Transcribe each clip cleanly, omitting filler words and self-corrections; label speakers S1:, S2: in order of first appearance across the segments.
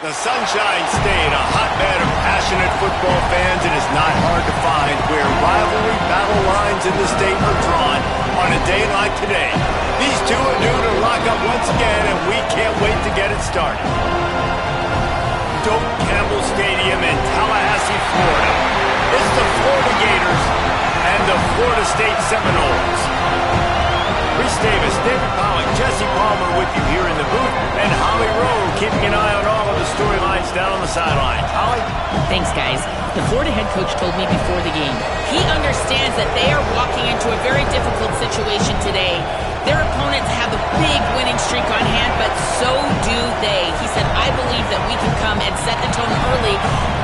S1: The Sunshine State, a hotbed of passionate football fans, it is not hard to find where rivalry battle lines in the state are drawn on a day like today. These two are due to lock up once again, and we can't wait to get it started. Doak Campbell Stadium in Tallahassee, Florida. It's the Florida Gators and the Florida State Seminoles. Reese Davis, David Pollock, Jesse Palmer with you here in the booth, and Holly Rowe keeping an eye on all of the storylines down on the sideline. Holly?
S2: Thanks, guys. The Florida head coach told me before the game, he understands that they are walking into a very difficult situation today. Their opponents have a big winning streak on hand, but so do they. He said, I believe that we can come and set the tone early.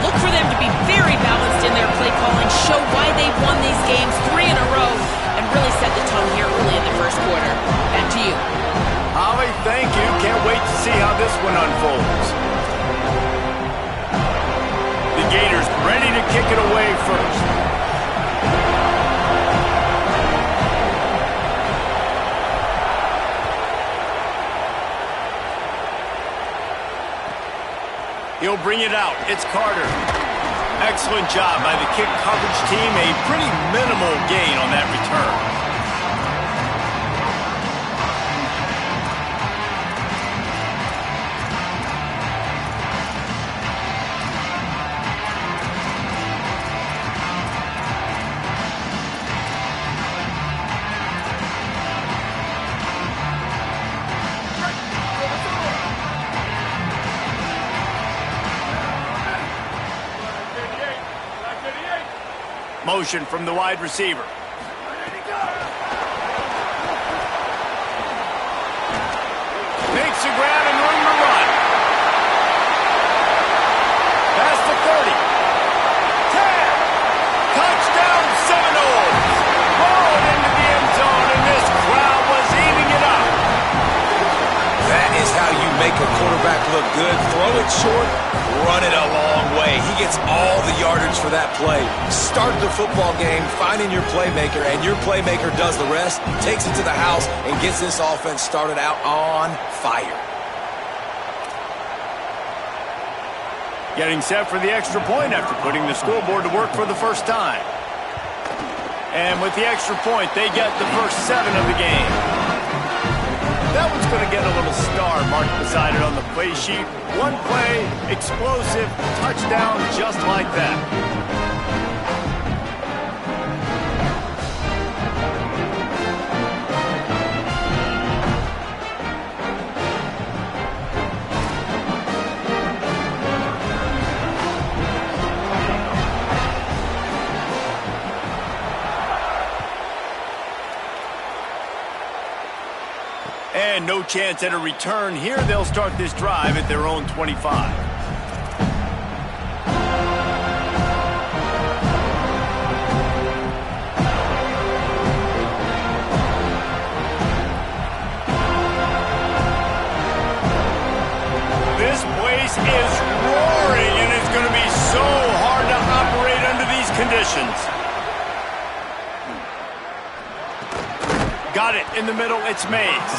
S2: Look for them to be very balanced in their play calling, show why they've won these games 3 in a row, and really set the tone here early in the first quarter. Back to you.
S1: Holly, thank you. Can't wait to see how this one unfolds. The Gators ready to kick it away first. He'll bring it out. It's Carter. Excellent job by the kick coverage team. A pretty minimal gain on that return. Motion from the wide receiver. Makes a grab and room to run. Past the 30. 10. Touchdown Seminoles. Rolled into the end zone, and this crowd was eating it up.
S3: That is how you make a quarterback look good. Throw it short, run it a long way. He gets all the yardage for that play. Start the football game finding your playmaker, and your playmaker does the rest, takes it to the house, and gets this offense started out on fire.
S1: Getting set for the extra point after putting the scoreboard to work for the first time. And with the extra point, they get the first 7 of the game. That one's going to get a little star marked beside it on the play sheet. One play, explosive, touchdown, just like that. And no chance at a return here. They'll start this drive at their own 25. This place is roaring, and it's going to be so hard to operate under these conditions. Got it in the middle. It's Mays.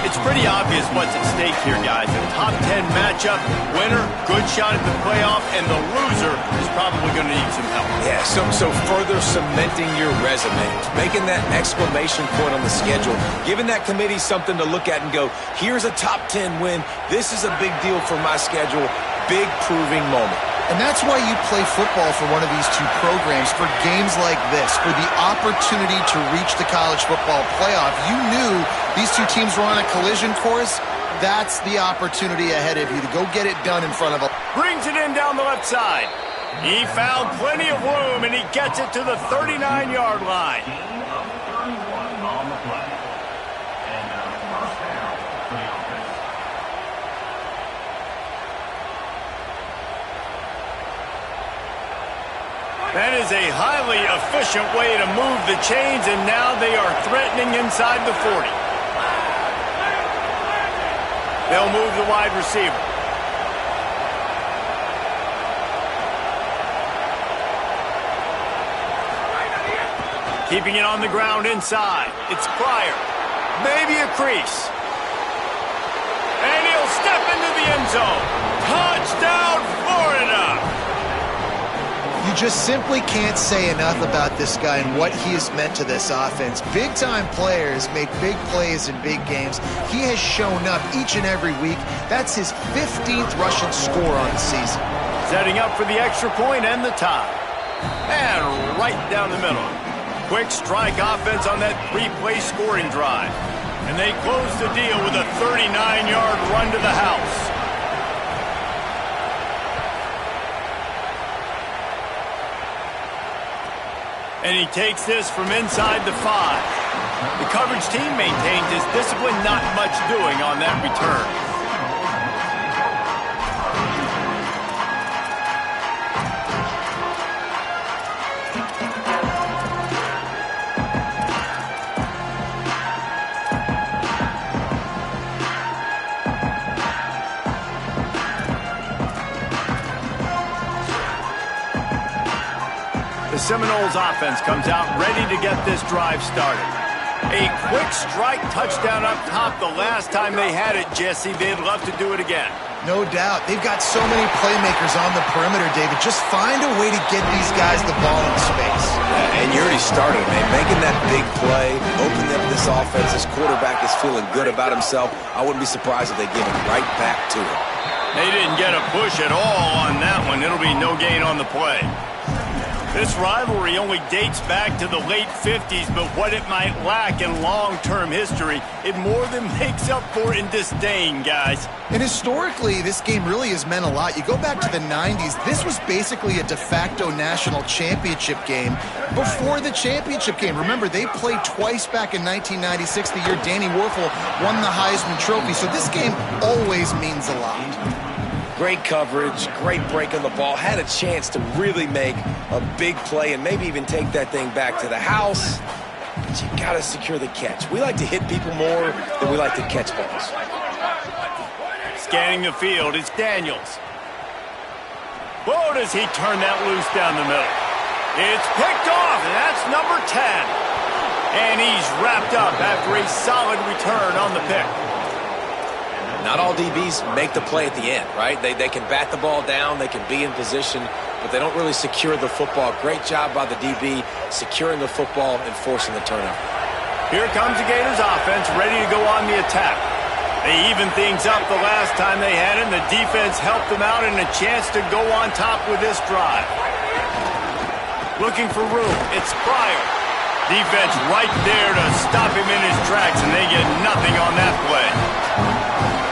S1: It's pretty obvious what's at stake here, guys. A top 10 matchup, winner, good shot at the playoff, and the loser is probably going to need some help.
S3: Yeah, so further cementing your resume, making that exclamation point on the schedule, giving that committee something to look at and go, here's a top 10 win. This is a big deal for my schedule. Big proving moment.
S4: And that's why you play football for one of these two programs, for games like this, for the opportunity to reach the college football playoff. You knew these two teams were on a collision course. That's the opportunity ahead of you to go get it done in front of them.
S1: Brings it in down the left side. He found plenty of room, and he gets it to the 39-yard line. That is a highly efficient way to move the chains, and now they are threatening inside the 40. They'll move the wide receiver. Keeping it on the ground inside. It's Pryor. Maybe a crease. And he'll step into the end zone. Touchdown, Florida!
S4: You just simply can't say enough about this guy and what he has meant to this offense. Big-time players make big plays in big games. He has shown up each and every week. That's his 15th rushing score on the season.
S1: Setting up for the extra point and the tie. And right down the middle. Quick strike offense on that three-play scoring drive. And they close the deal with a 39-yard run to the house. And he takes this from inside the 5. The coverage team maintains his discipline, not much doing on that return. The Seminoles offense comes out ready to get this drive started. A quick strike touchdown up top the last time they had it, Jesse. They'd love to do it again.
S4: No doubt. They've got so many playmakers on the perimeter, David. Just find a way to get these guys the ball in space.
S3: And you already started, man. Making that big play, opening up this offense. This quarterback is feeling good about himself. I wouldn't be surprised if they give him right back to him.
S1: They didn't get a push at all on that one. It'll be no gain on the play. This rivalry only dates back to the late 50s, but what it might lack in long-term history, it more than makes up for in disdain, guys.
S4: And historically, this game really has meant a lot. You go back to the 90s, this was basically a de facto national championship game before the championship game. Remember, they played twice back in 1996, the year Danny Werfel won the Heisman Trophy. So this game always means a lot.
S3: Great coverage, great break on the ball. Had a chance to really make a big play and maybe even take that thing back to the house. But you got to secure the catch. We like to hit people more than we like to catch balls.
S1: Scanning the field, it's Daniels. Whoa, does he turn that loose down the middle. It's picked off, and that's number 10. And he's wrapped up after a solid return on the pick.
S3: Not all DBs make the play at the end, right? They can bat the ball down, they can be in position, but they don't really secure the football. Great job by the DB securing the football and forcing the turnover.
S1: Here comes the Gators offense ready to go on the attack. They evened things up the last time they had it, and the defense helped them out and a chance to go on top with this drive. Looking for room, it's Pryor. Defense right there to stop him in his tracks, and they get nothing on that play.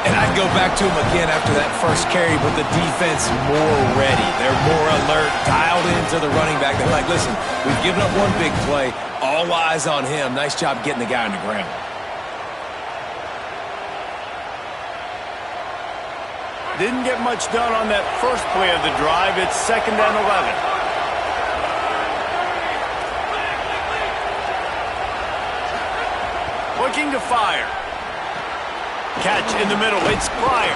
S3: And I'd go back to him again after that first carry, but the defense more ready. They're more alert, dialed into the running back. They're like, listen, we've given up one big play. All eyes on him. Nice job getting the guy on the ground.
S1: Didn't get much done on that first play of the drive. It's 2nd and 11. Looking to fire. Catch in the middle. It's Pryor.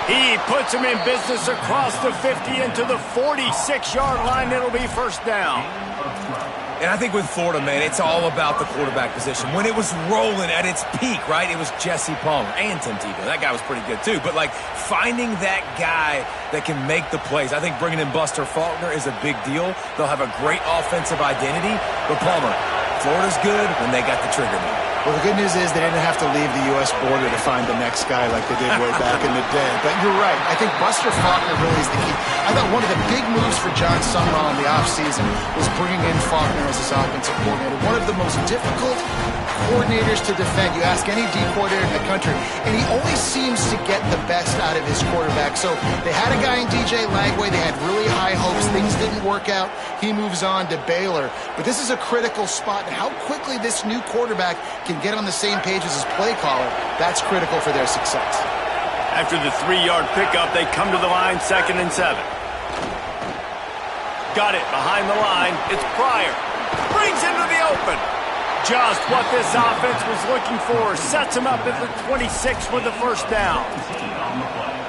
S1: He puts him in business across the 50 into the 46-yard line. It'll be 1st down.
S3: And I think with Florida, man, it's all about the quarterback position. When it was rolling at its peak, right, it was Jesse Palmer and Tim Tebow. That guy was pretty good, too. But, like, finding that guy that can make the plays, I think bringing in Buster Faulkner is a big deal. They'll have a great offensive identity. But, Palmer, Florida's good when they got the trigger man.
S4: Well, the good news is they didn't have to leave the U.S. border to find the next guy like they did way back in the day. But you're right. I think Buster Faulkner really is the key. I thought one of the big moves for John Summerall in the offseason was bringing in Faulkner as his offensive coordinator. One of the most difficult coordinators to defend. You ask any D coordinator in the country, and he always seems to get the best out of his quarterback. So they had a guy in DJ Lagway. They had really high hopes. Things didn't work out. He moves on to Baylor. But this is a critical spot. And how quickly this new quarterback can get on the same page as his play caller, that's critical for their success.
S1: After the 3-yard pickup, they come to the line, 2nd and 7. Got it behind the line. It's Pryor. Brings into the open. Just what this offense was looking for. Sets him up at the 26 with the 1st down.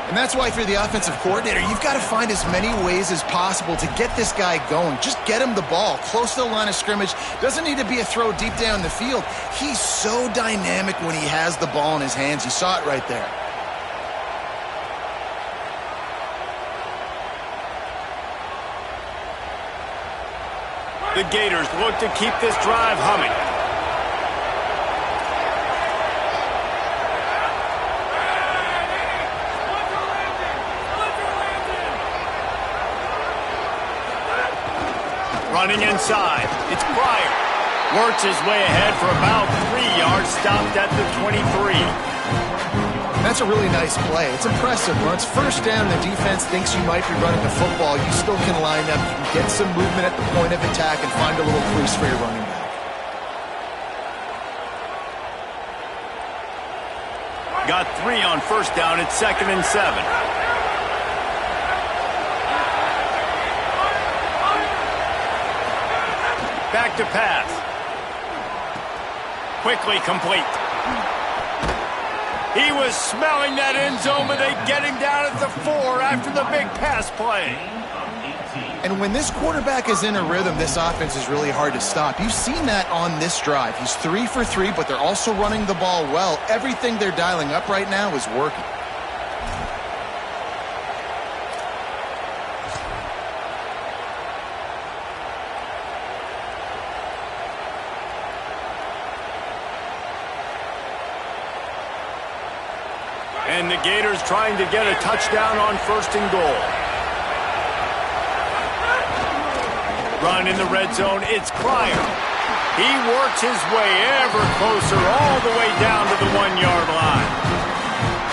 S4: And that's why if you're the offensive coordinator, you've got to find as many ways as possible to get this guy going. Just get him the ball close to the line of scrimmage. Doesn't need to be a throw deep down the field. He's so dynamic when he has the ball in his hands. You saw it right there.
S1: The Gators look to keep this drive humming. Running inside. It's Pryor. Works his way ahead for about 3 yards. Stopped at the 23.
S4: That's a really nice play. It's impressive. When it's 1st down and the defense thinks you might be running the football, you still can line up. You can get some movement at the point of attack and find a little crease for your running back.
S1: Got 3 on 1st down. It's 2nd and 7. Back to pass. Quickly complete. He was smelling that end zone, but they get him down at the 4 after the big pass play.
S4: And when this quarterback is in a rhythm, this offense is really hard to stop. You've seen that on this drive. He's 3 for 3, but they're also running the ball well. Everything they're dialing up right now is working.
S1: And the Gators trying to get a touchdown on 1st and goal. Run in the red zone. It's Pryor. He works his way ever closer all the way down to the 1-yard line.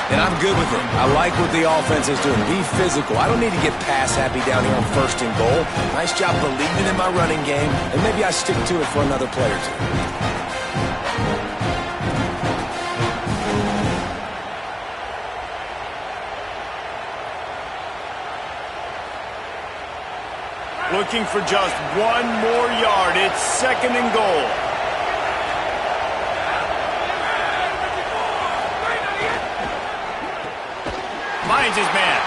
S3: And I'm good with it. I like what the offense is doing. Be physical. I don't need to get pass happy down here on 1st and goal. Nice job believing in my running game, and maybe I stick to it for another play or two.
S1: Looking for just 1 more yard. It's 2nd and goal. Finds his man.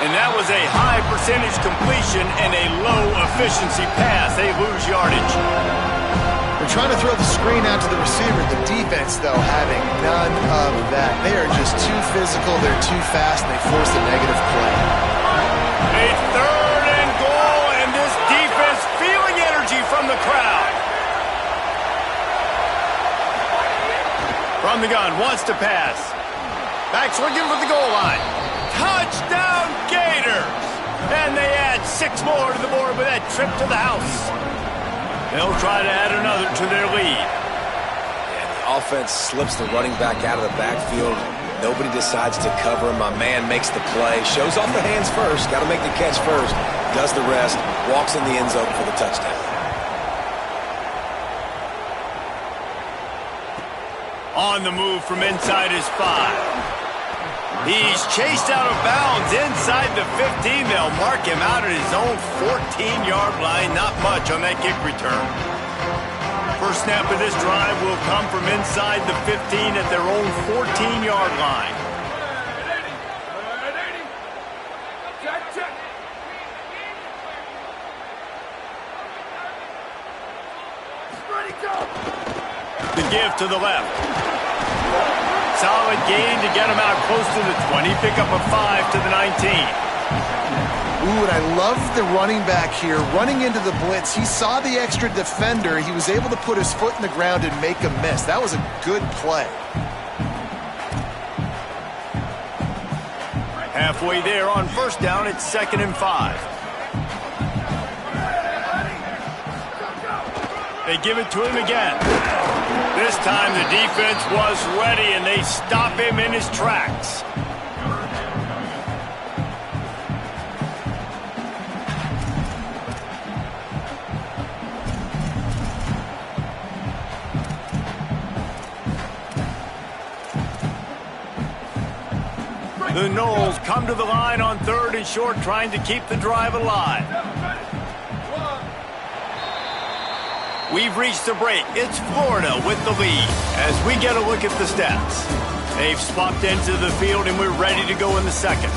S1: And that was a high percentage completion and a low efficiency pass. They lose yardage.
S4: They're trying to throw the screen out to the receiver. The defense, though, having none of that. They are just too physical. They're too fast. And they force a negative play.
S1: A 3rd and goal, and this defense feeling energy from the crowd. From the gun, wants to pass. Back's looking for the goal line. Touchdown, Gators! And they add 6 more to the board with that trip to the house. They'll try to add another to their lead.
S3: Yeah, the offense slips the running back out of the backfield. Nobody decides to cover him. My man makes the play. Shows off the hands first. Got to make the catch first. Does the rest. Walks in the end zone for the touchdown.
S1: On the move from inside his 5. He's chased out of bounds inside the 15. They'll mark him out at his own 14-yard line. Not much on that kick return. First snap of this drive will come from inside the 15 at their own 14-yard line. The give to the left. Solid gain to get him out close to the 20. Pick up a 5 to the 19.
S4: Ooh, and I love the running back here. Running into the blitz, he saw the extra defender. He was able to put his foot in the ground and make a miss. That was a good play.
S1: Halfway there on first down, it's 2nd and 5. They give it to him again. This time the defense was ready, and they stop him in his tracks. The Knowles come to the line on 3rd and short, trying to keep the drive alive. We've reached the break. It's Florida with the lead as we get a look at the stats. They've swapped into the field, and we're ready to go in the second.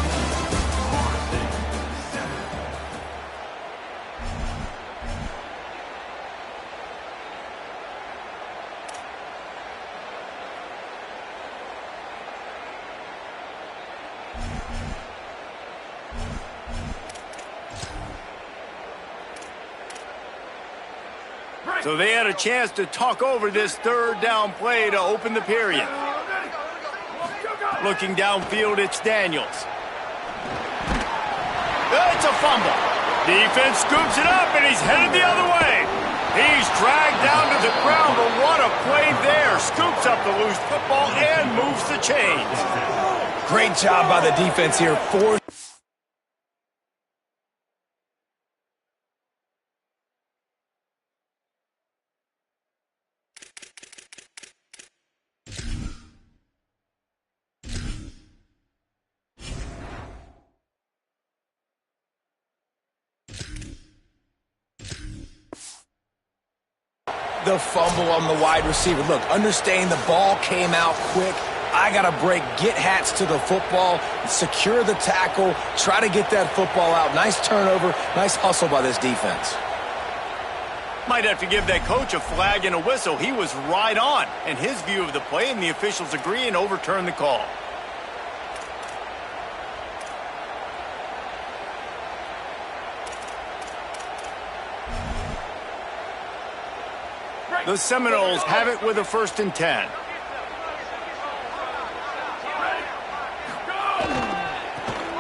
S1: So they had a chance to talk over this 3rd down play to open the period. Looking downfield, it's Daniels. It's a fumble. Defense scoops it up, and he's headed the other way. He's dragged down to the ground, but what a play there. Scoops up the loose football and moves the chains.
S3: Great job by the defense here. The fumble on the wide receiver. Look, understanding the ball came out quick. I got to break, get hats to the football, secure the tackle, try to get that football out. Nice turnover, nice hustle by this defense.
S1: Might have to give that coach a flag and a whistle. He was right on in his view of the play, and the officials agree and overturn the call. The Seminoles have it with a 1st and 10.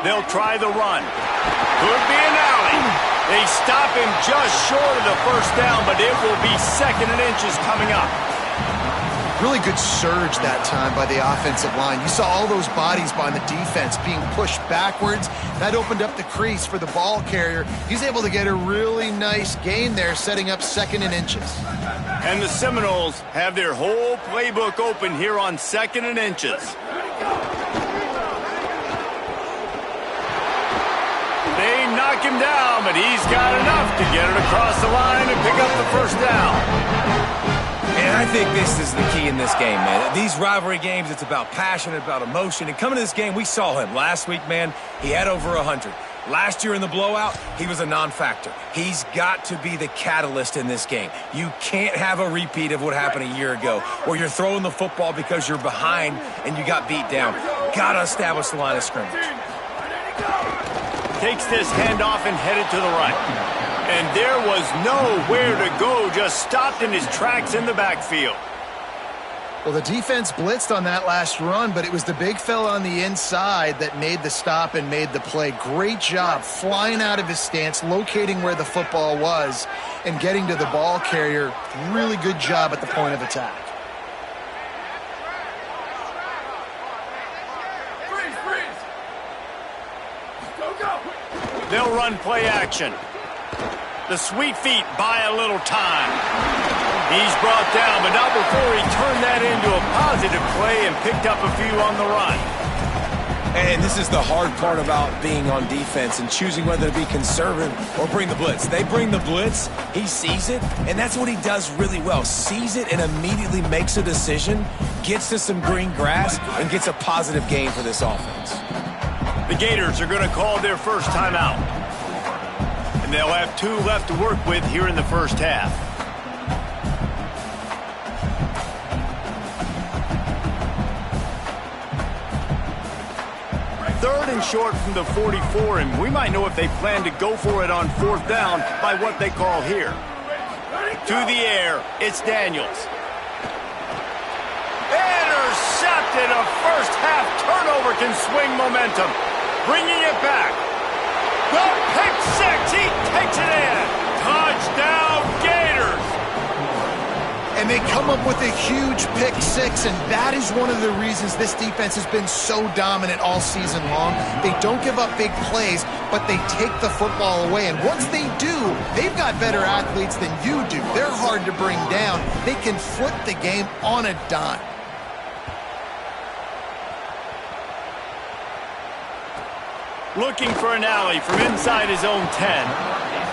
S1: They'll try the run. Could be an alley. They stop him just short of the 1st down, but it will be 2nd and inches coming up.
S4: Really good surge that time by the offensive line. You saw all those bodies by the defense being pushed backwards. That opened up the crease for the ball carrier. He's able to get a really nice gain there, setting up 2nd and inches.
S1: And the Seminoles have their whole playbook open here on 2nd and inches. They knock him down, but he's got enough to get it across the line and pick up the 1st down.
S3: And I think this is the key in this game, man. These rivalry games, it's about passion, about emotion. And coming to this game, we saw him. Last week, man, he had over 100. Last year in the blowout, he was a non-factor. He's got to be the catalyst in this game. You can't have a repeat of what happened a year ago, where you're throwing the football because you're behind and you got beat down. Got to establish the line of scrimmage.
S1: Takes this handoff and headed to the right. And there was nowhere to go, just stopped in his tracks in the backfield.
S4: Well, the defense blitzed on that last run, but it was the big fella on the inside that made the stop and made the play. Great job flying out of his stance, locating where the football was, and getting to the ball carrier. Really good job at the point of attack.
S1: They'll run play action. The sweet feet buy a little time. He's brought down, but not before he turned that into a positive play and picked up a few on the run.
S3: And this is the hard part about being on defense and choosing whether to be conservative or bring the blitz. They bring the blitz, he sees it, and that's what he does really well. Sees it and immediately makes a decision, gets to some green grass, and gets a positive gain for this offense.
S1: The Gators are going to call their first timeout. And they'll have 2 left to work with here in the first half. Third and short from the 44, and we might know if they plan to go for it on 4th down by what they call here. To the air, it's Daniels. Intercepted. A first half turnover can swing momentum. Bringing it back. The pick six. He takes it in. Touchdown, Gators.
S4: And they come up with a huge pick six, and that is one of the reasons this defense has been so dominant all season long. They don't give up big plays, but they take the football away. And once they do, they've got better athletes than you do. They're hard to bring down. They can flip the game on a dime.
S1: Looking for an alley from inside his own 10.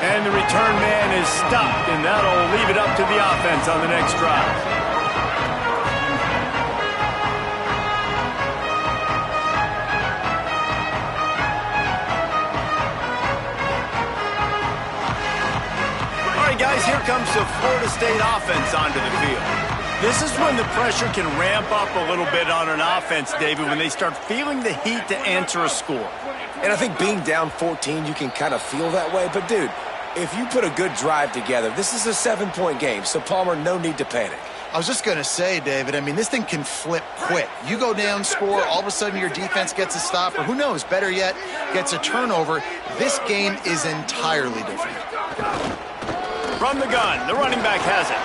S1: And the return man is stopped, and that'll leave it up to the offense on the next drive. All right, guys, here comes the Florida State offense onto the field. This is when the pressure can ramp up a little bit on an offense, David, when they start feeling the heat to answer a score.
S3: And I think being down 14, you can kind of feel that way. But, dude, if you put a good drive together, this is a 7-point game. So, Palmer, no need to panic.
S4: I was just going to say, David, I mean, this thing can flip quick. You go down, score, all of a sudden your defense gets a stop, or who knows, better yet, gets a turnover. This game is entirely different.
S1: From the gun, the running back has it.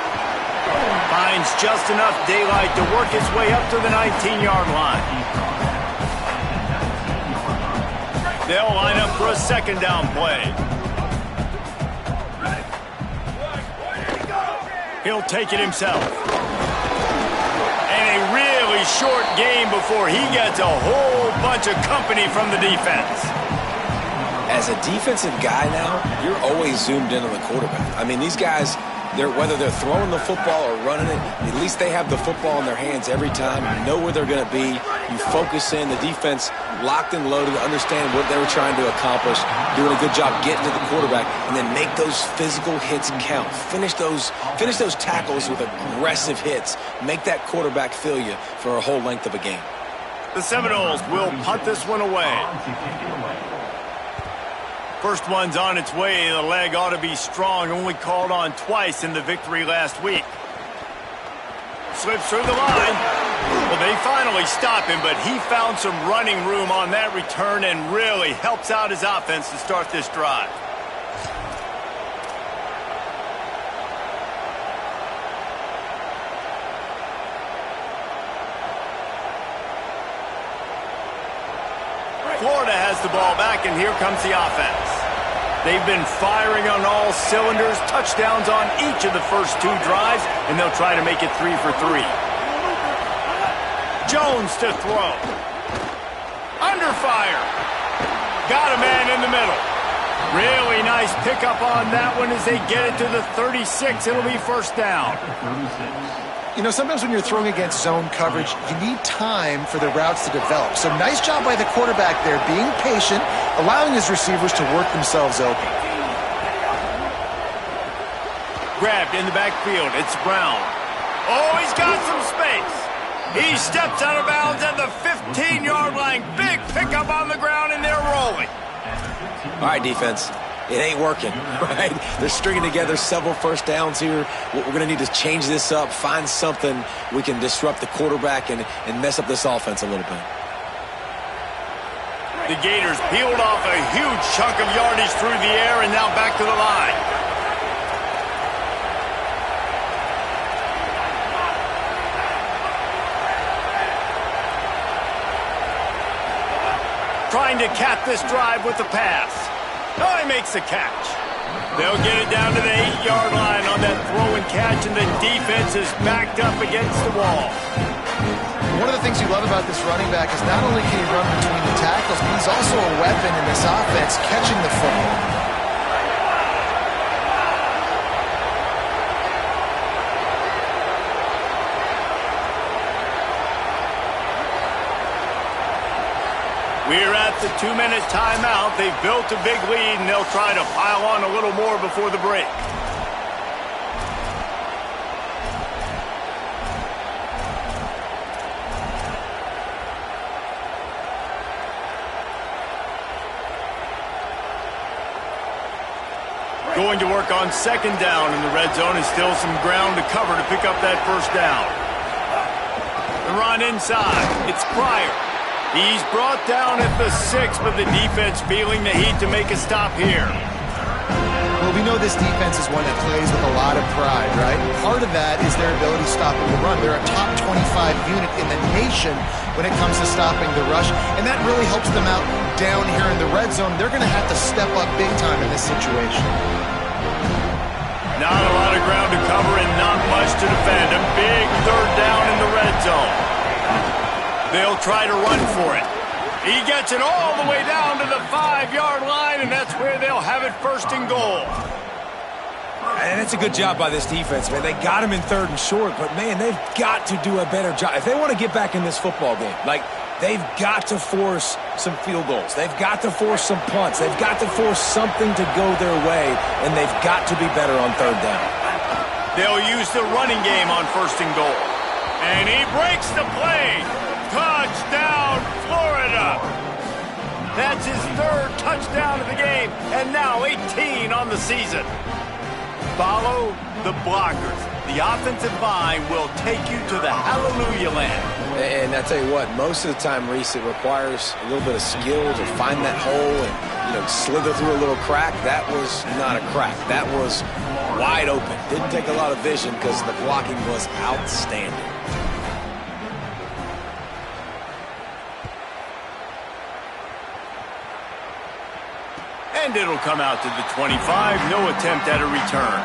S1: Finds just enough daylight to work his way up to the 19-yard line. They'll line up for a 2nd down play. He'll take it himself. And a really short game before he gets a whole bunch of company from the defense.
S3: As a defensive guy now, you're always zoomed in on the quarterback. I mean, these guys, whether they're throwing the football or running it, at least they have the football in their hands every time. You know where they're going to be. You focus in. The defense locked and loaded, understand what they were trying to accomplish, doing a good job getting to the quarterback, and then make those physical hits count. Finish those tackles with aggressive hits. Make that quarterback feel you for a whole length of a game.
S1: The Seminoles will punt this one away. First one's on its way. The leg ought to be strong. Only called on twice in the victory last week. Slips through the line. Well, they finally stop him, but he found some running room on that return and really helps out his offense to start this drive. Florida has the ball back, and here comes the offense. They've been firing on all cylinders, touchdowns on each of the first 2 drives, and they'll try to make it 3 for 3. Jones to throw. Under fire. Got a man in the middle. Really nice pickup on that one as they get it to the 36. It'll be 1st down.
S4: You know, sometimes when you're throwing against zone coverage, you need time for the routes to develop. So nice job by the quarterback there, being patient, allowing his receivers to work themselves open.
S1: Grabbed in the backfield. It's Brown. Oh, he's got some space. He steps out of bounds at the 15-yard line. Big pickup on the ground, and they're rolling.
S3: All right, defense. It ain't working, right? They're stringing together several 1st downs here. We're going to need to change this up, find something we can disrupt the quarterback and mess up this offense a little bit.
S1: The Gators peeled off a huge chunk of yardage through the air and now back to the line. Trying to cap this drive with the pass. Oh, he makes the catch. They'll get it down to the 8-yard line on that throw and catch, and the defense is backed up against the wall.
S4: One of the things you love about this running back is not only can he run between the tackles, but he's also a weapon in this offense, catching the football.
S1: We're at the 2-minute timeout. They've built a big lead, and they'll try to pile on a little more before the break. Going to work on second down in the red zone, and still some ground to cover to pick up that first down. The run inside. It's Pryor. He's brought down at the 6, but the defense feeling the heat to make a stop here.
S4: Well, we know this defense is one that plays with a lot of pride, right? Part of that is their ability stopping the run. They're a top 25 unit in the nation when it comes to stopping the rush, and that really helps them out down here in the red zone. They're going to have to step up big time in this situation.
S1: Not a lot of ground to cover and not much to defend. A big third down in the red zone. They'll try to run for it. He gets it all the way down to the 5-yard line, and that's where they'll have it first and goal.
S3: And it's a good job by this defense, man. They got him in 3rd and short, but, man, they've got to do a better job. If they want to get back in this football game, like, they've got to force some field goals. They've got to force some punts. They've got to force something to go their way, and they've got to be better on 3rd down.
S1: They'll use the running game on 1st and goal. And he breaks the play. Touchdown, Florida! That's his 3rd touchdown of the game, and now 18 on the season. Follow the blockers. The offensive line will take you to the hallelujah land.
S3: And I tell you what, most of the time, Reese, it requires a little bit of skill to find that hole and, you know, slither through a little crack. That was not a crack. That was wide open. Didn't take a lot of vision because the blocking was outstanding.
S1: And it'll come out to the 25. No attempt at a return.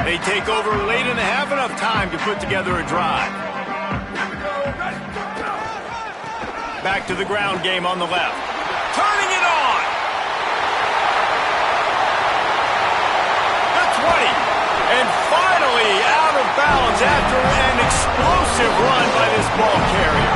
S1: They take over late in the half, enough time to put together a drive. Back to the ground game on the left. Turning it on. The 20. And finally out of bounds after an explosive run by this ball carrier.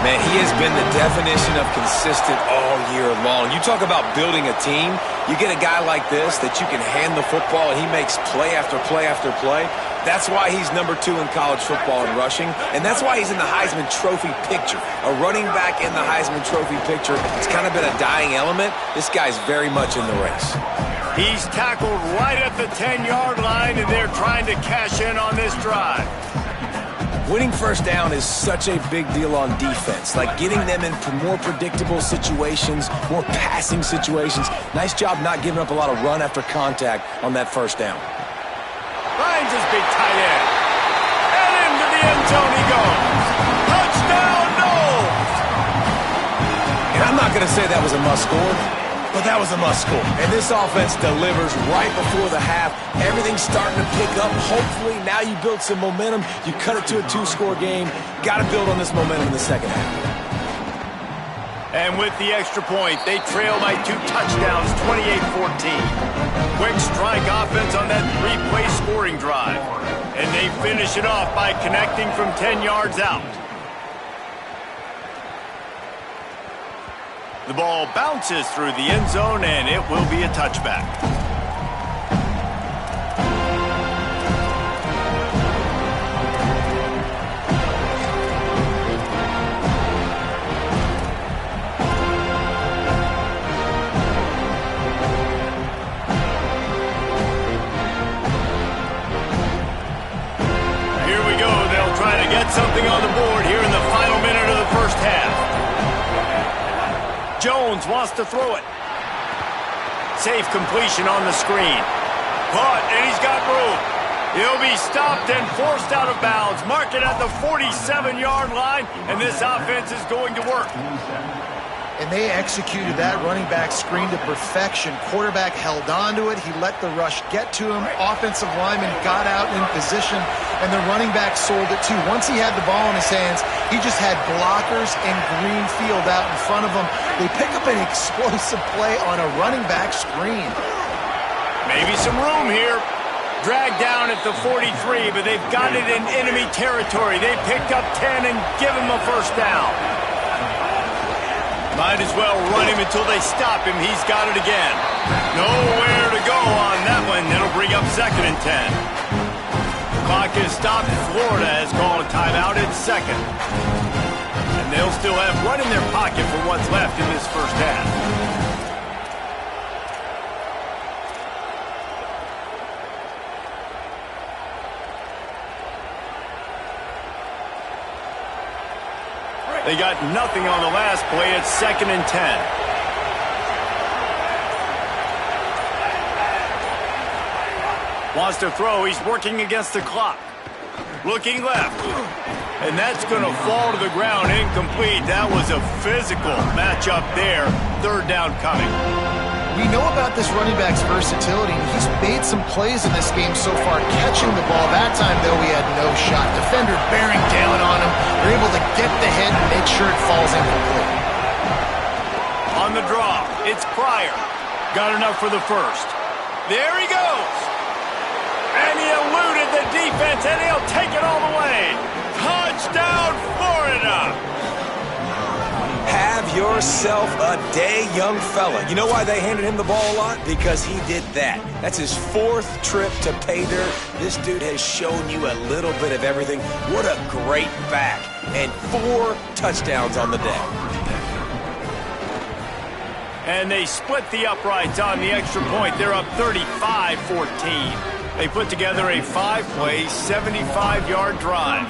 S3: Man, he has been the definition of consistent all year long. You talk about building a team. You get a guy like this that you can hand the football and he makes play after play after play. That's why he's number 2 in college football in rushing, and that's why he's in the Heisman Trophy picture. A running back in the Heisman Trophy picture. It's kind of been a dying element. This guy's very much in the race.
S1: He's tackled right at the 10-yard line, and they're trying to cash in on this drive.
S3: Winning first down is such a big deal on defense, like getting them in more predictable situations, more passing situations. Nice job not giving up a lot of run after contact on that first down.
S1: Finds his big tight end. And into the end zone he goes. Touchdown, Knowles!
S3: And I'm not going to say that was a must-score, but that was a must-score. And this offense delivers right before the half. Everything's starting to pick up. Hopefully, now you build some momentum. You cut it to a 2-score game. Got to build on this momentum in the second half.
S1: And with the extra point, they trail by 2 touchdowns, 28-14. Quick strike offense on that 3-play scoring drive. And they finish it off by connecting from 10 yards out. The ball bounces through the end zone, and it will be a touchback. Here we go. They'll try to get something on the board here in the final minute of the first half. Jones wants to throw it. Safe completion on the screen. Caught, and he's got room. He'll be stopped and forced out of bounds. Mark it at the 47-yard line, and this offense is going to work.
S4: And they executed that running back screen to perfection. Quarterback held on to it. He let the rush get to him. Offensive lineman got out in position, and the running back sold it too. Once he had the ball in his hands, he just had blockers and green field out in front of him. They pick up an explosive play on a running back screen.
S1: Maybe some room here. Dragged down at the 43, but they've got it in enemy territory. They picked up 10 and give him a first down. Might as well run him until they stop him. He's got it again. Nowhere to go on that one. It'll bring up 2nd and 10. The clock is stopped. Florida has called a timeout at 2nd. And they'll still have one in their pocket for what's left in this first half. They got nothing on the last play. It's 2nd and 10. Wants to throw. He's working against the clock. Looking left. And that's going to fall to the ground. Incomplete. That was a physical matchup there. 3rd down coming.
S4: We know about this running back's versatility. He's made some plays in this game so far, catching the ball. That time, though, he had no shot. Defender bearing down on him. They're able to get the hit and make sure it falls incomplete.
S1: On the draw, it's Pryor. Got enough for the first. There he goes. And he eluded the defense, and he'll take it all the way. Touchdown, Florida!
S3: Have yourself a day, young fella. You know why they handed him the ball a lot? Because he did that. That's his 4th trip to pay dirt. This dude has shown you a little bit of everything. What a great back. And 4 touchdowns on the day.
S1: And they split the uprights on the extra point. They're up 35-14. They put together a 5-play, 75-yard drive.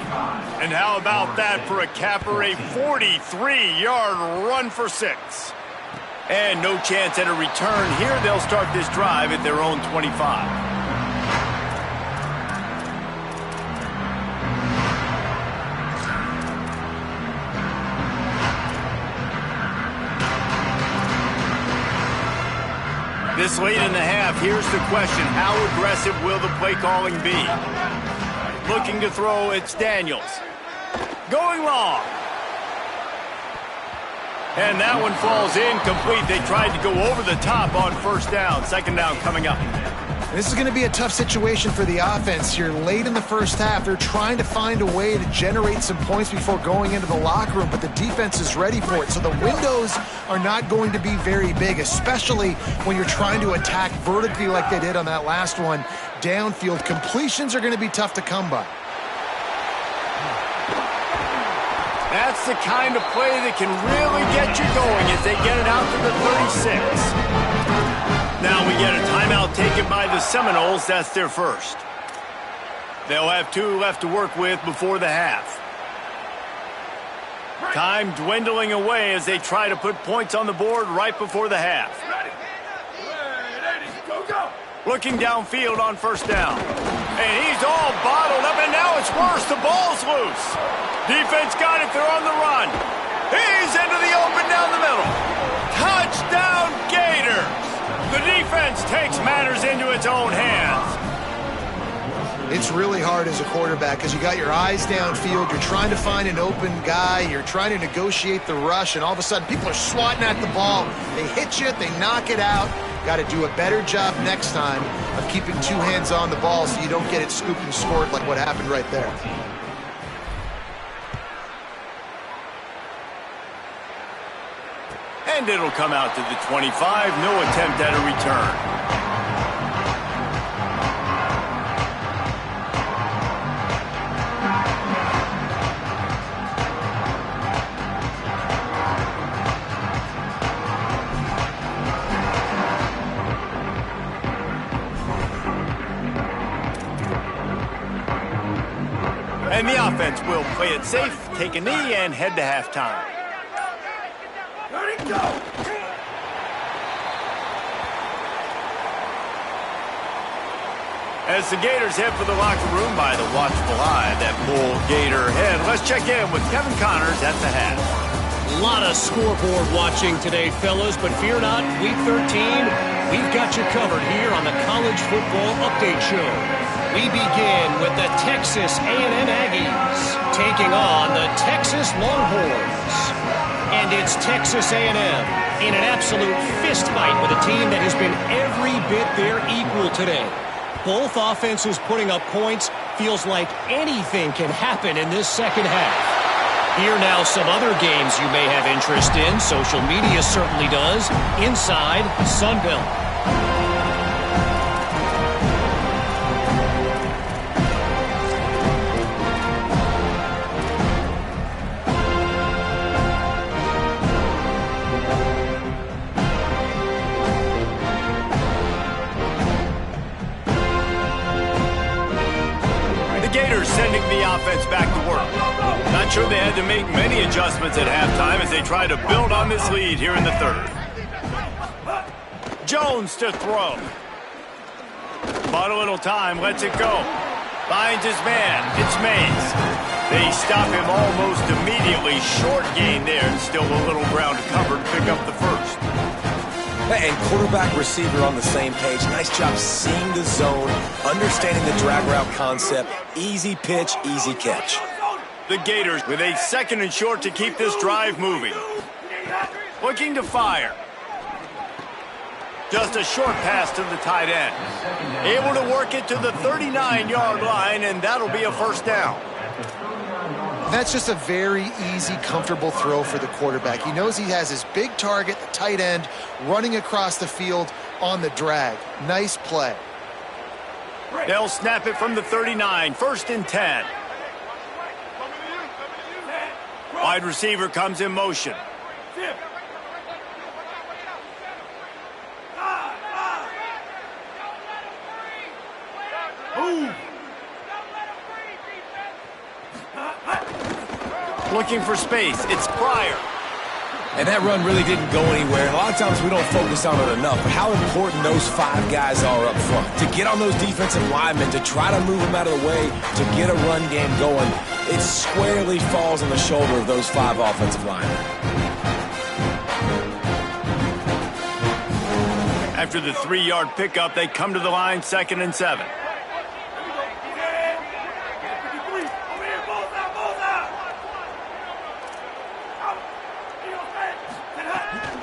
S1: And how about that for a capper, a 43-yard run for 6. And no chance at a return here. They'll start this drive at their own 25. This late in the half, here's the question. How aggressive will the play calling be? Looking to throw, it's Daniels. Going long. And that one falls incomplete. They tried to go over the top on 1st down. 2nd down coming up.
S4: This is going to be a tough situation for the offense here. Late in the first half, they're trying to find a way to generate some points before going into the locker room, but the defense is ready for it. So the windows are not going to be very big, especially when you're trying to attack vertically like they did on that last one. Downfield completions are going to be tough to come by.
S1: That's the kind of play that can really get you going as they get it out to the 36. Now we get a timeout taken by the Seminoles. That's their first. They'll have 2 left to work with before the half. Time dwindling away as they try to put points on the board right before the half. Looking downfield on 1st down. And he's all bottled up, and now it's worse. The ball's loose. Defense got it. They're on the run. He's into the open down the middle. Touchdown, Gators. The defense takes matters into its own hands.
S4: It's really hard as a quarterback because you got your eyes downfield. You're trying to find an open guy. You're trying to negotiate the rush, and all of a sudden people are swatting at the ball. They hit you. They knock it out. Got to do a better job next time of keeping 2 hands on the ball so you don't get it scooped and scored like what happened right there.
S1: And it'll come out to the 25. No attempt at a return. And the offense will play it safe, take a knee, and head to halftime. Let it go! As the Gators head for the locker room by the watchful eye, that bull Gator head. Let's check in with Kevin Connors at the half.
S5: A lot of scoreboard watching today, fellas, but fear not, Week 13, we've got you covered here on the College Football Update Show. We begin with the Texas A&M Aggies taking on the Texas Longhorns. And it's Texas A&M in an absolute fist fight with a team that has been every bit their equal today. Both offenses putting up points. Feels like anything can happen in this second half. Here now some other games you may have interest in. Social media certainly does. Inside Sunbelt.
S1: Sending the offense back to work. Not sure they had to make many adjustments at halftime as they try to build on this lead here in the third. Jones to throw. Bought a little time, lets it go. Finds his man, it's Mays. They stop him almost immediately. Short gain there, and still a little ground to cover to pick up the first.
S3: And quarterback receiver on the same page. Nice job seeing the zone, understanding the drag route concept. Easy pitch, easy catch.
S1: The Gators with a second and short to keep this drive moving. Looking to fire. Just a short pass to the tight end. Able to work it to the 39-yard line, and that'll be a first down.
S4: That's just a very easy, comfortable throw for the quarterback. He knows he has his big target, the tight end, running across the field on the drag. Nice play.
S1: They'll snap it from the 39, 1st and 10. Wide receiver comes in motion. Looking for space. It's Pryor.
S3: And that run really didn't go anywhere. And a lot of times we don't focus on it enough. But how important those 5 guys are up front. To get on those defensive linemen, to try to move them out of the way, to get a run game going. It squarely falls on the shoulder of those 5 offensive linemen.
S1: After the 3-yard pickup, they come to the line, 2nd and 7.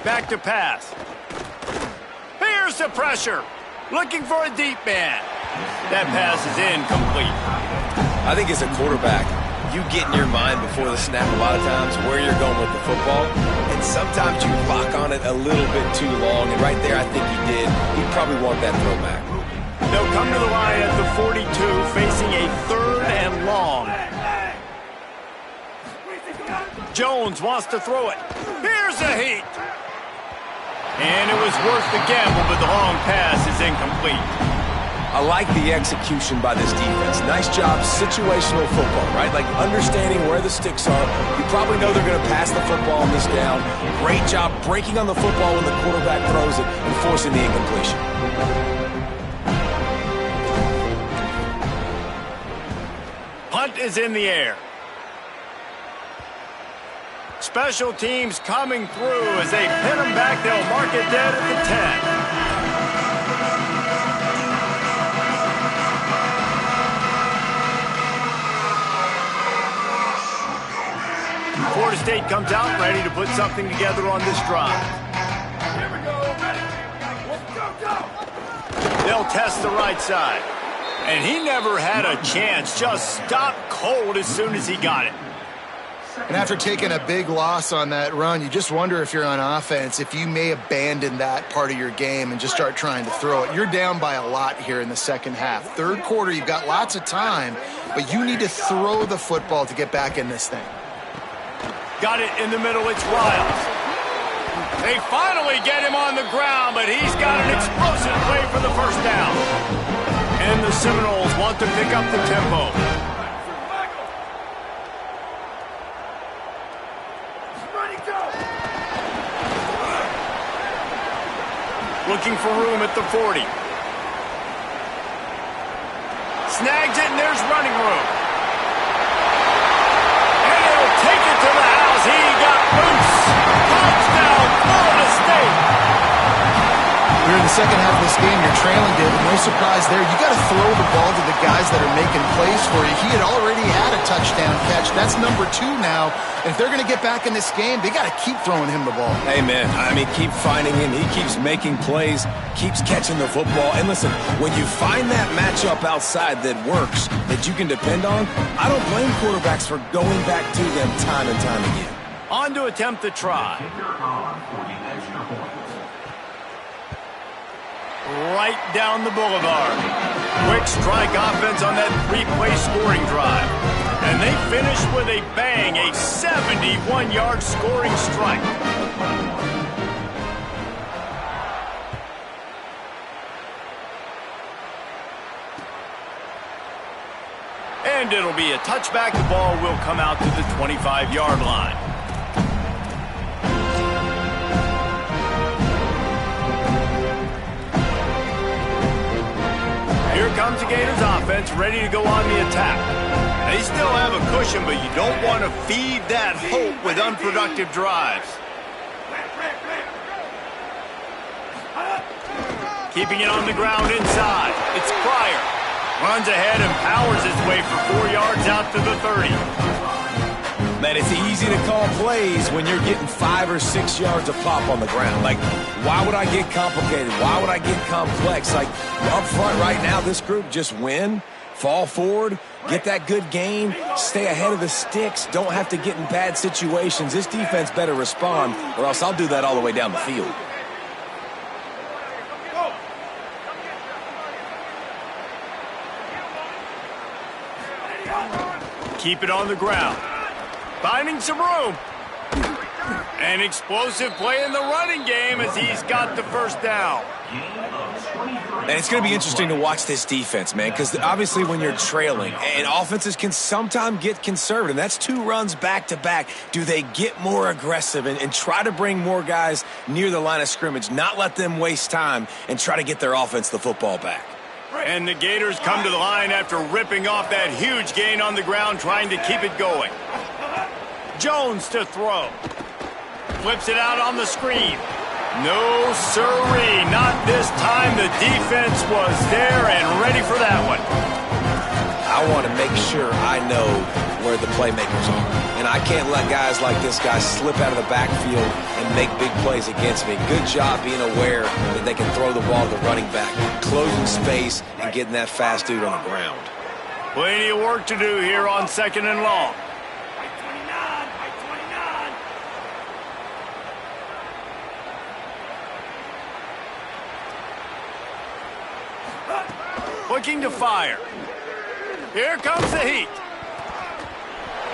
S1: Back to pass. Here's the pressure. Looking for a deep man. That pass is incomplete.
S3: I think as a quarterback, you get in your mind before the snap a lot of times where you're going with the football. And sometimes you lock on it a little bit too long. And right there, I think he did. He'd probably want that throwback.
S1: They'll come to the line at the 42, facing a 3rd and long. Jones wants to throw it. Here's a heat. And it was worth the gamble, but the long pass is incomplete.
S3: I like the execution by this defense. Nice job, situational football, right? Like understanding where the sticks are. You probably know they're going to pass the football on this down. Great job breaking on the football when the quarterback throws it and forcing the incompletion.
S1: Punt is in the air. Special teams coming through as they pin them back. They'll mark it dead at the 10. Florida State comes out ready to put something together on this drive. Here we go, ready. Go. They'll test the right side. And he never had a chance. Just stopped cold as soon as he got it.
S4: And after taking a big loss on that run, you just wonder if you're on offense, if you may abandon that part of your game and just start trying to throw it. You're down by a lot here in the second half. Third quarter, you've got lots of time, but you need to throw the football to get back in this thing.
S1: Got it in the middle. It's Riles. They finally get him on the ground, but he's got an explosive play for the first down. And the Seminoles want to pick up the tempo. Looking for room at the 40. Snags it, and there's running room. And he'll take it to the house. He got loose.
S4: the second half of this game, you're trailing, David. No surprise there. You got to throw the ball to the guys that are making plays for you. He had already had a touchdown catch. That's number 2 now. And if they're going to get back in this game, they got to keep throwing him the ball.
S3: Amen. I mean, keep finding him. He keeps making plays, keeps catching the football. And listen, when you find that matchup outside that works, that you can depend on, I don't blame quarterbacks for going back to them time and time again.
S1: On to attempt the try. Right down the boulevard. Quick strike offense on that 3-play scoring drive. And they finish with a bang, a 71-yard scoring strike. And it'll be a touchback. The ball will come out to the 25-yard line. Here comes the Gators offense, ready to go on the attack. They still have a cushion, but you don't want to feed that hope with unproductive drives. Keeping it on the ground inside. It's Pryor. Runs ahead and powers his way for 4 yards out to the 30.
S3: Man, it's easy to call plays when you're getting 5 or 6 yards of pop on the ground. Like, why would I get complicated? Why would I get complex? Like, up front right now, this group just win, fall forward, get that good gain, stay ahead of the sticks, don't have to get in bad situations. This defense better respond, or else I'll do that all the way down the field.
S1: Keep it on the ground. Finding some room. An explosive play in the running game as he's got the first down.
S3: And it's going to be interesting to watch this defense, man, because obviously when you're trailing, and offenses can sometimes get conservative, and that's 2 runs back-to-back. Do they get more aggressive and try to bring more guys near the line of scrimmage, not let them waste time, and try to get their offense the football back?
S1: And the Gators come to the line after ripping off that huge gain on the ground, trying to keep it going. Jones to throw. Flips it out on the screen. No sirree, not this time. The defense was there and ready for that one.
S3: I want to make sure I know where the playmakers are. And I can't let guys like this guy slip out of the backfield and make big plays against me. Good job being aware that they can throw the ball to the running back, closing space and getting that fast dude on the ground.
S1: Plenty of work to do here on 2nd and long. Looking to fire. Here comes the heat.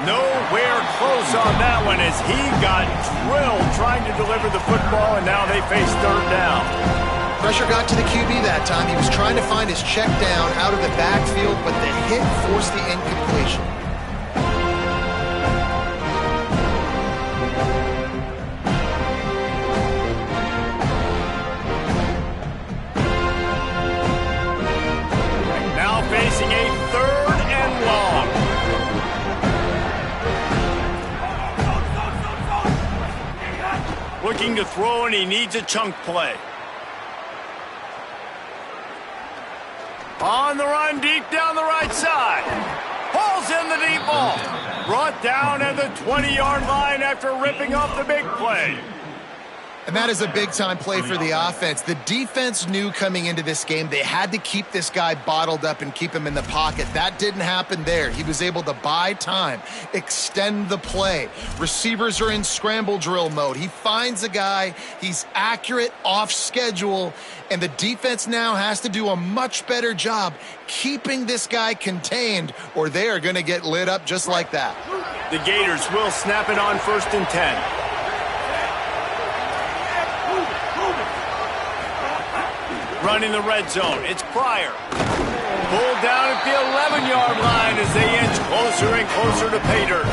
S1: Nowhere close on that one as he got drilled trying to deliver the football, and now they face 3rd down.
S4: Pressure got to the QB that time. He was trying to find his check down out of the backfield, but the hit forced the incompletion.
S1: Facing a 3rd and long. Looking to throw, and he needs a chunk play. On the run, deep down the right side. Pulls in the deep ball. Brought down at the 20-yard line after ripping off the big play.
S4: And that is a big-time play for the offense. The defense knew coming into this game they had to keep this guy bottled up and keep him in the pocket. That didn't happen there. He was able to buy time, extend the play. Receivers are in scramble drill mode. He finds a guy. He's accurate, off schedule, and the defense now has to do a much better job keeping this guy contained, or they are going to get lit up just like that.
S1: The Gators will snap it on 1st and 10. Running the red zone. It's Pryor. Pulled down at the 11-yard line as they inch closer and closer to pay dirt.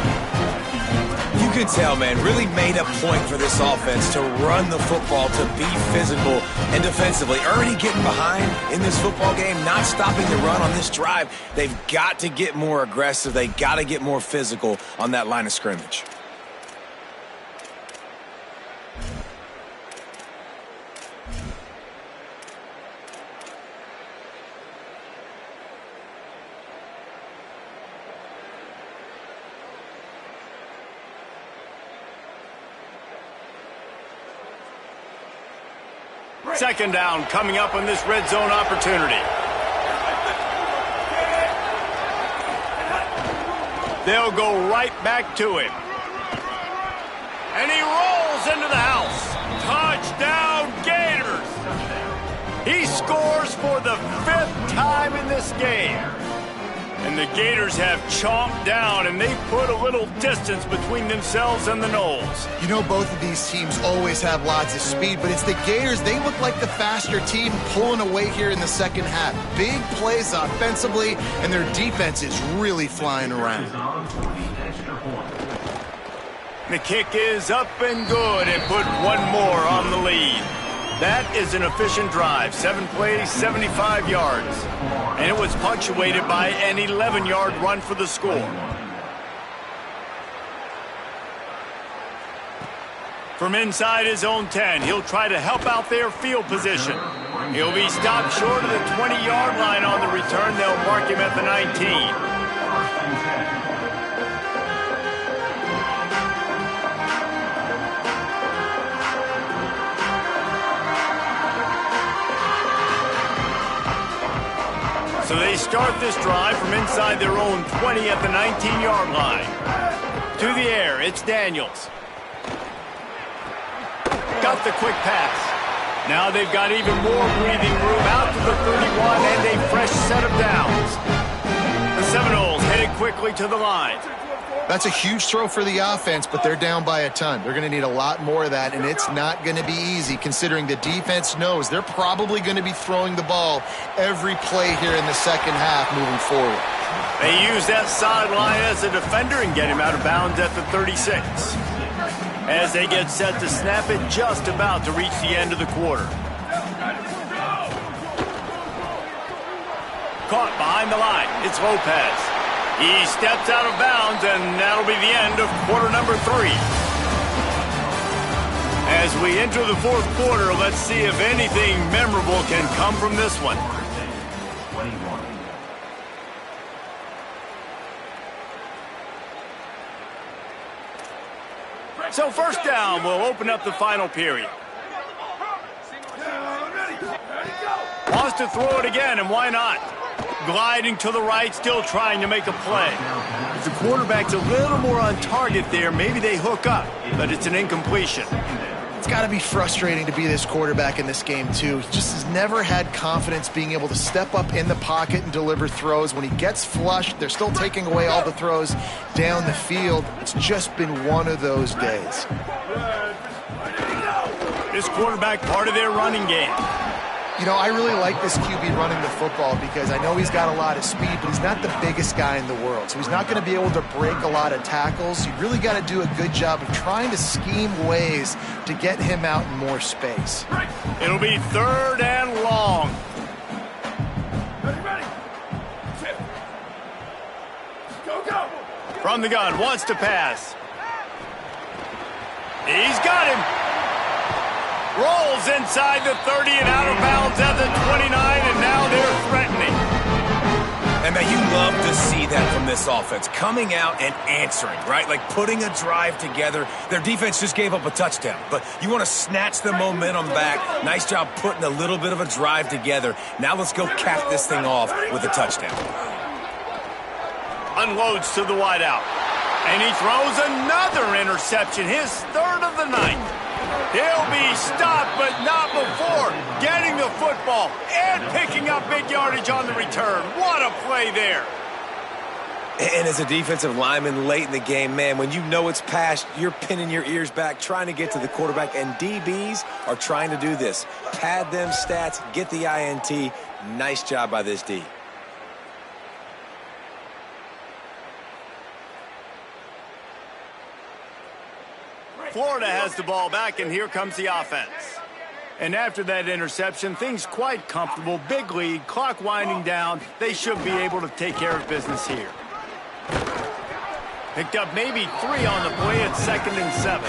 S3: You can tell, man, really made a point for this offense to run the football, to be physical and defensively. Already getting behind in this football game, not stopping the run on this drive. They've got to get more aggressive. They've got to get more physical on that line of scrimmage.
S1: Second down coming up on this red zone opportunity. They'll go right back to him. And he rolls into the house. Touchdown, Gators! He scores for the 5th time in this game. And the Gators have chomped down, and they've put a little distance between themselves and the Noles.
S4: You know, both of these teams always have lots of speed, but it's the Gators. They look like the faster team pulling away here in the second half. Big plays offensively, and their defense is really flying around.
S1: The kick is up and good, and put one more on the lead. That is an efficient drive. 7 plays, 75 yards. And it was punctuated by an 11-yard run for the score. From inside his own 10, he'll try to help out their field position. He'll be stopped short of the 20-yard line on the return. They'll mark him at the 19. So they start this drive from inside their own 20 at the 19-yard line. To the air, it's Daniels. Got the quick pass. Now they've got even more breathing room out to the 31 and a fresh set of downs. The Seminoles headed quickly to the line.
S4: That's a huge throw for the offense, but they're down by a ton. They're going to need a lot more of that, and it's not going to be easy considering the defense knows they're probably going to be throwing the ball every play here in the second half moving forward.
S1: They use that sideline as a defender and get him out of bounds at the 36. As they get set to snap it, just about to reach the end of the quarter. Caught behind the line. It's Lopez. He steps out of bounds, and that'll be the end of quarter number 3. As we enter the fourth quarter, let's see if anything memorable can come from this one. So first down will open up the final period. Wants to throw it again, and why not? Gliding to the right, still trying to make a play. If the quarterback's a little more on target there, maybe they hook up, but it's an incompletion.
S4: It's got to be frustrating to be this quarterback in this game, too. He just has never had confidence being able to step up in the pocket and deliver throws. When he gets flushed, they're still taking away all the throws down the field. It's just been one of those days.
S1: This quarterback, part of their running game.
S4: You know, I really like this QB running the football because I know he's got a lot of speed, but he's not the biggest guy in the world. So he's not going to be able to break a lot of tackles. You really got to do a good job of trying to scheme ways to get him out in more space.
S1: It'll be 3rd and long. From the gun, wants to pass. He's got him. Rolls inside the 30 and out of bounds at the 29, and now they're threatening.
S3: And man, you love to see that from this offense, coming out and answering, right? Like putting a drive together. Their defense just gave up a touchdown, but you want to snatch the momentum back. Nice job putting a little bit of a drive together. Now let's go cap this thing off with a touchdown.
S1: Unloads to the wideout, and he throws another interception, his 3rd of the night. He'll be stopped, but not before getting the football and picking up big yardage on the return. What a play there.
S3: And as a defensive lineman late in the game, man, when you know it's past, you're pinning your ears back, trying to get to the quarterback, and DBs are trying to do this. Pad them stats, get the INT. Nice job by this D.
S1: Florida has the ball back, and here comes the offense. And after that interception, things quite comfortable. Big lead, clock winding down. They should be able to take care of business here. Picked up maybe 3 on the play at 2nd and 7.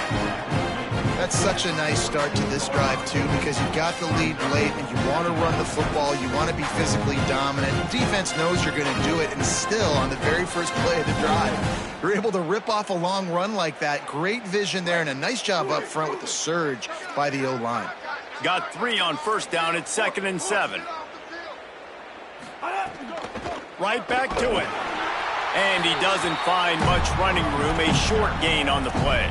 S4: That's such a nice start to this drive, too, because you've got the lead late and you want to run the football. You want to be physically dominant. The defense knows you're going to do it, and still, on the very first play of the drive, you're able to rip off a long run like that. Great vision there, and a nice job up front with the surge by the O-line.
S1: Got 3 on first down at 2nd and 7. Right back to it. And he doesn't find much running room. A short gain on the play.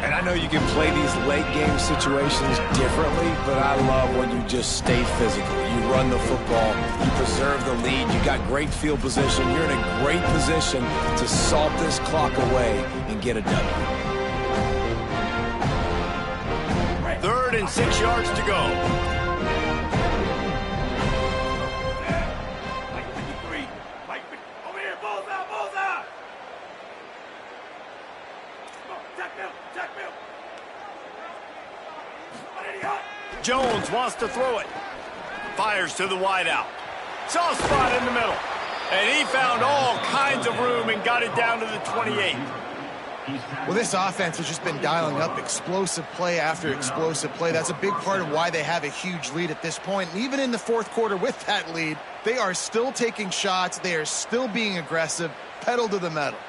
S3: And I know you can play these late game situations differently, but I love when you just stay physical. You run the football, you preserve the lead, you got great field position, you're in a great position to salt this clock away and get a W.
S1: 3rd and 6 yards to go. Jones wants to throw it. Fires to the wideout. Soft spot in the middle. And he found all kinds of room and got it down to the 28.
S4: Well, this offense has just been dialing up explosive play after explosive play. That's a big part of why they have a huge lead at this point. And even in the 4th quarter with that lead, they are still taking shots. They are still being aggressive. Pedal to the metal.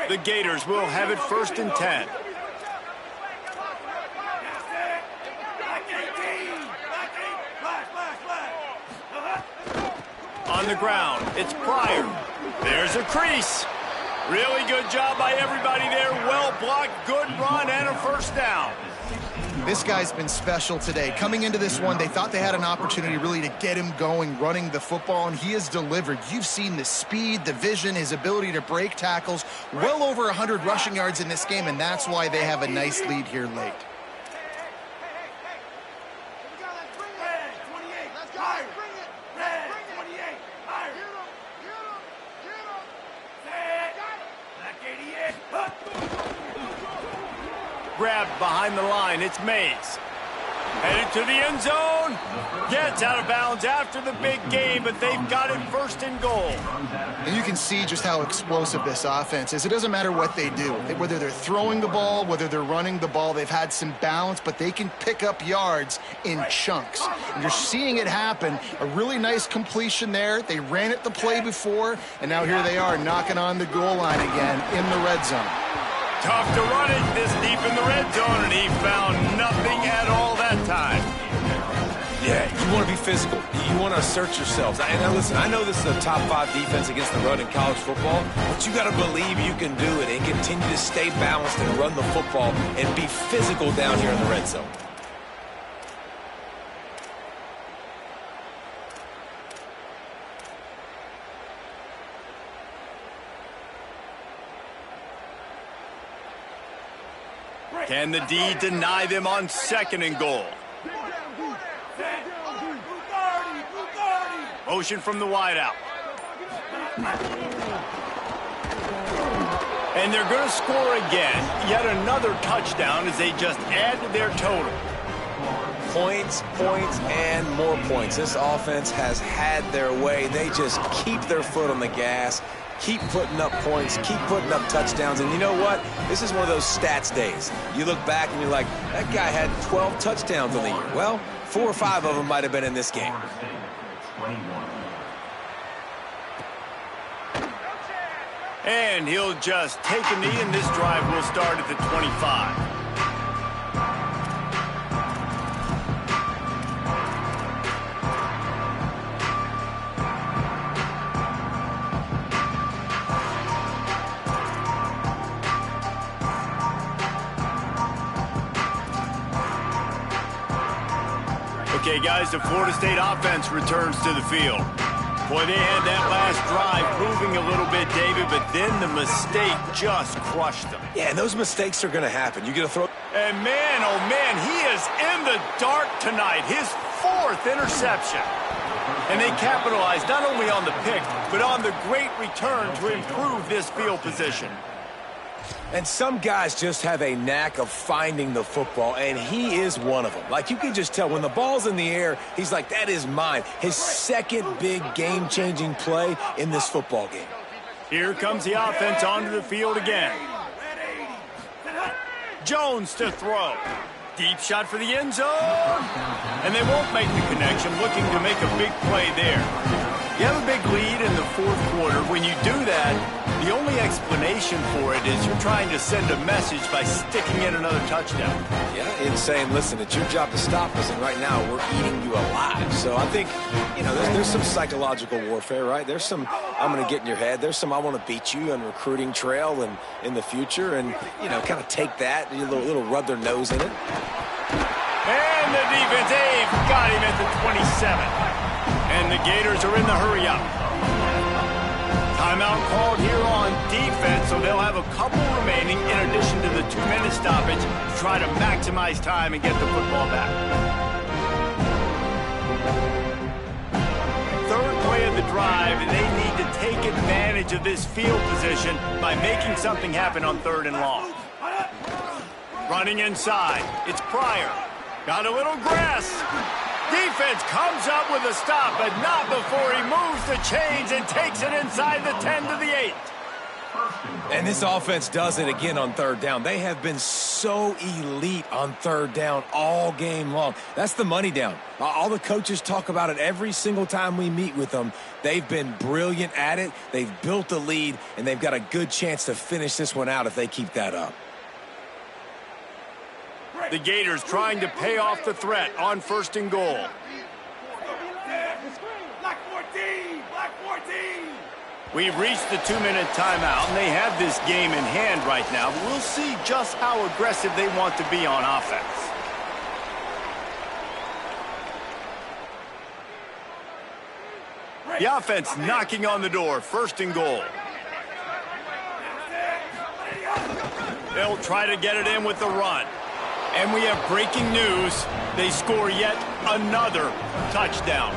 S1: The Gators will have it 1st and 10. On the ground, it's Pryor. There's a crease. Really good job by everybody there. Well blocked, good run, and a 1st down.
S4: This guy's been special today. Coming into this one, they thought they had an opportunity really to get him going, running the football, and he has delivered. You've seen the speed, the vision, his ability to break tackles. Well over 100 rushing yards in this game, and that's why they have a nice lead here late.
S1: Grabbed behind the line, it's Mays. Headed to the end zone. Gets out of bounds after the big game, but they've got it 1st and goal.
S4: And you can see just how explosive this offense is. It doesn't matter what they do. Whether they're throwing the ball, whether they're running the ball, they've had some balance, but they can pick up yards in chunks. And you're seeing it happen. A really nice completion there. They ran it the play before, and now here they are knocking on the goal line again in the red zone.
S1: Tough to run it this deep in the red zone, and he found nothing at all that time.
S3: Yeah, you want to be physical. You want to assert yourselves. And now listen, I know this is a top 5 defense against the run in college football, but you got to believe you can do it and continue to stay balanced and run the football and be physical down here in the red zone.
S1: Can the D deny them on 2nd and goal? Motion from the wideout. And they're going to score again. Yet another touchdown as they just add to their total.
S3: Points, points, and more points. This offense has had their way. They just keep their foot on the gas. Keep putting up points, keep putting up touchdowns, and you know what? This is one of those stats days. You look back and you're like, that guy had 12 touchdowns on the year. Well, 4 or 5 of them might have been in this game.
S1: And he'll just take a knee, and this drive will start at the 25. Okay, guys, the Florida State offense returns to the field. Boy, they had that last drive moving a little bit, David, but then the mistake just crushed them.
S3: Yeah, and those mistakes are going to happen. You're going to throw...
S1: And man, oh man, he is in the dark tonight. His 4th interception. And they capitalized not only on the pick, but on the great return to improve this field position.
S3: And some guys just have a knack of finding the football, and he is one of them. Like, you can just tell when the ball's in the air, he's like, that is mine. His 2nd big game-changing play in this football game.
S1: Here comes the offense onto the field again. Jones to throw. Deep shot for the end zone. And they won't make the connection, looking to make a big play there. You have a big lead in the 4th quarter. When you do that, The only explanation for it is you're trying to send a message by sticking in another touchdown.
S3: Yeah, it's saying, listen, it's your job to stop us, and right now we're eating you alive. So I think, there's some psychological warfare, right? There's some, I'm going to get in your head. There's some, I want to beat you on recruiting trail and in the future, and, kind of take that, a little rub their nose in it.
S1: And the defense, they've got him at the 27. And the Gators are in the hurry-up. Timeout called here on defense, so they'll have a couple remaining in addition to the 2-minute stoppage to try to maximize time and get the football back. Third play of the drive, and they need to take advantage of this field position by making something happen on 3rd and long. Running inside, it's Pryor. Got a little grass. Defense comes up with a stop, but not before he moves the chains and takes it inside the 10 to the 8.
S3: And this offense does it again on 3rd down. They have been so elite on 3rd down all game long. That's the money down. All the coaches talk about it every single time we meet with them. They've been brilliant at it. They've built a lead, and they've got a good chance to finish this one out if they keep that up.
S1: The Gators trying to pay off the threat on 1st and goal.
S6: Black 14! Black 14!
S1: We've reached the 2-minute timeout, and they have this game in hand right now. But we'll see just how aggressive they want to be on offense. The offense knocking on the door, 1st and goal. They'll try to get it in with the run. And we have breaking news. They score yet another touchdown.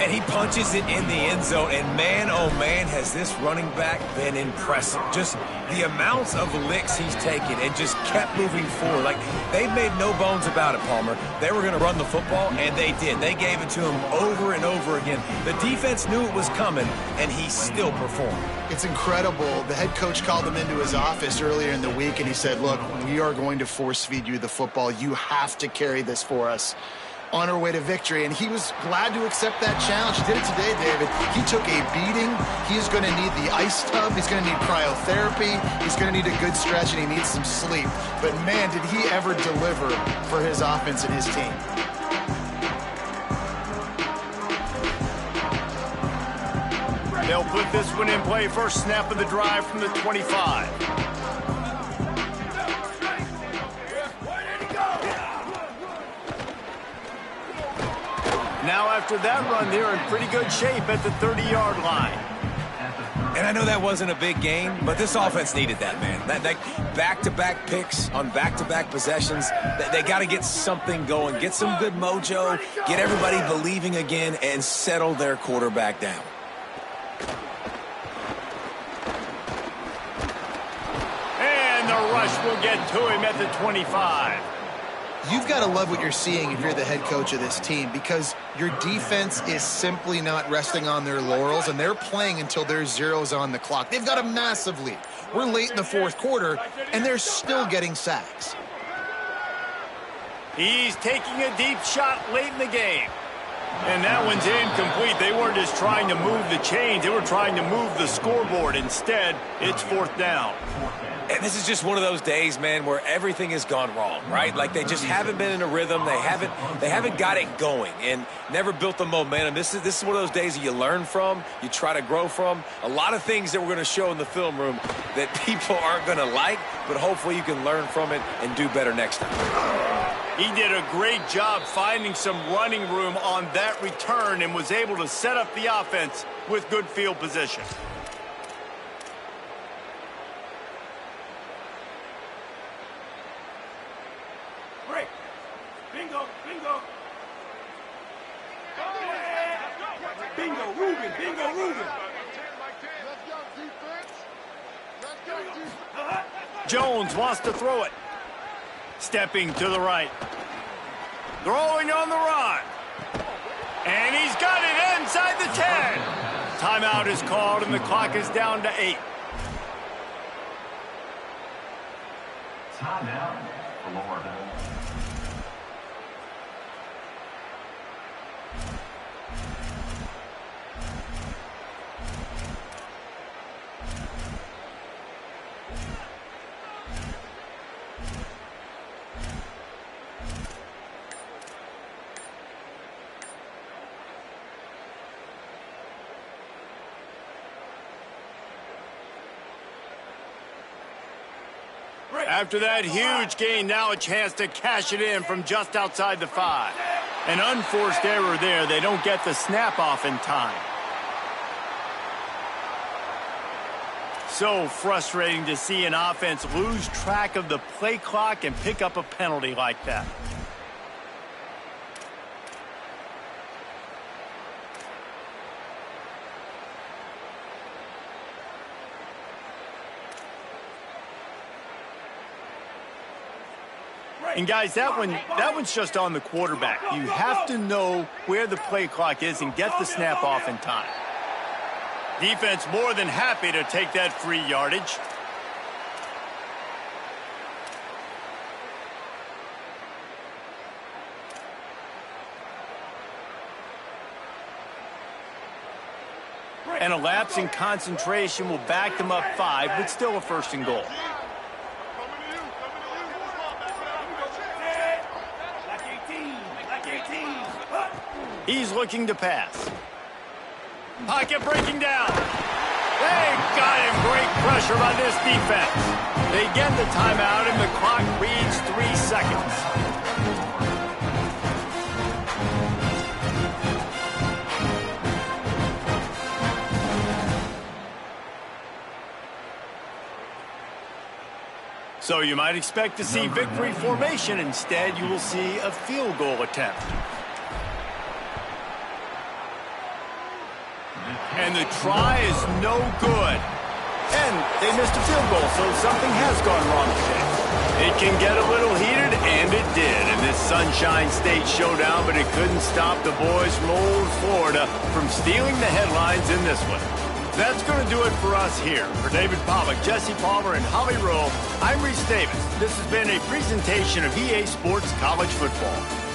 S3: And he punches it in the end zone. And man, oh man, has this running back been impressive. Just the amounts of licks he's taken and just kept moving forward. Like, they've made no bones about it, Palmer. They were going to run the football, and they did. They gave it to him over and over again. The defense knew it was coming, and he still performed.
S4: It's incredible. The head coach called him into his office earlier in the week, and he said, look, we are going to force feed you the football. You have to carry this for us on our way to victory. And he was glad to accept that challenge. He did it today, David. He took a beating. He is going to need the ice tub. He's going to need cryotherapy. He's going to need a good stretch, and he needs some sleep. But, man, did he ever deliver for his offense and his team.
S1: They'll put this one in play. First snap of the drive from the 25. Now after that run, they're in pretty good shape at the 30-yard line.
S3: And I know that wasn't a big game, but this offense needed that, man. That back-to-back picks on back-to-back possessions, they got to get something going, get some good mojo, get everybody believing again, and settle their quarterback down.
S1: And the rush will get to him at the 25.
S4: You've got to love what you're seeing if you're the head coach of this team, because your defense is simply not resting on their laurels, and they're playing until there's zeros on the clock. They've got a massive lead. We're late in the 4th quarter, and they're still getting sacks.
S1: He's taking a deep shot late in the game. And that one's incomplete. They weren't just trying to move the chains. They were trying to move the scoreboard. Instead, it's 4th down.
S3: And this is just one of those days, man, where everything has gone wrong, right? Like, they just haven't been in a rhythm. They haven't got it going and never built the momentum. This is one of those days that you learn from, you try to grow from. A lot of things that we're going to show in the film room that people aren't going to like, but hopefully you can learn from it and do better next time.
S1: He did a great job finding some running room on that return and was able to set up the offense with good field position.
S6: Bingo, bingo. Bingo, Ruben, bingo, Ruben.
S1: Jones wants to throw it. Stepping to the right. Throwing on the run. And he's got it inside the 10. Timeout is called, and the clock is down to 8.
S7: Timeout, Florida.
S1: After that huge gain, now a chance to cash it in from just outside the 5. An unforced error there. They don't get the snap off in time. So frustrating to see an offense lose track of the play clock and pick up a penalty like that. And guys, that one's just on the quarterback. You have to know where the play clock is and get the snap off in time. Defense more than happy to take that free yardage. And a lapse in concentration will back them up 5, but still a 1st and goal. He's looking to pass. Pocket breaking down. They got him. Great pressure by this defense. They get the timeout, and the clock reads 3 seconds. So you might expect to see victory formation. Instead, you will see a field goal attempt. And the try is no good. And they missed a field goal, so something has gone wrong today. It can get a little heated, and it did in this Sunshine State showdown, but it couldn't stop the boys from old Florida from stealing the headlines in this one. That's going to do it for us here. For David Pollack, Jesse Palmer, and Holly Rowe, I'm Reese Davis. This has been a presentation of EA Sports College Football.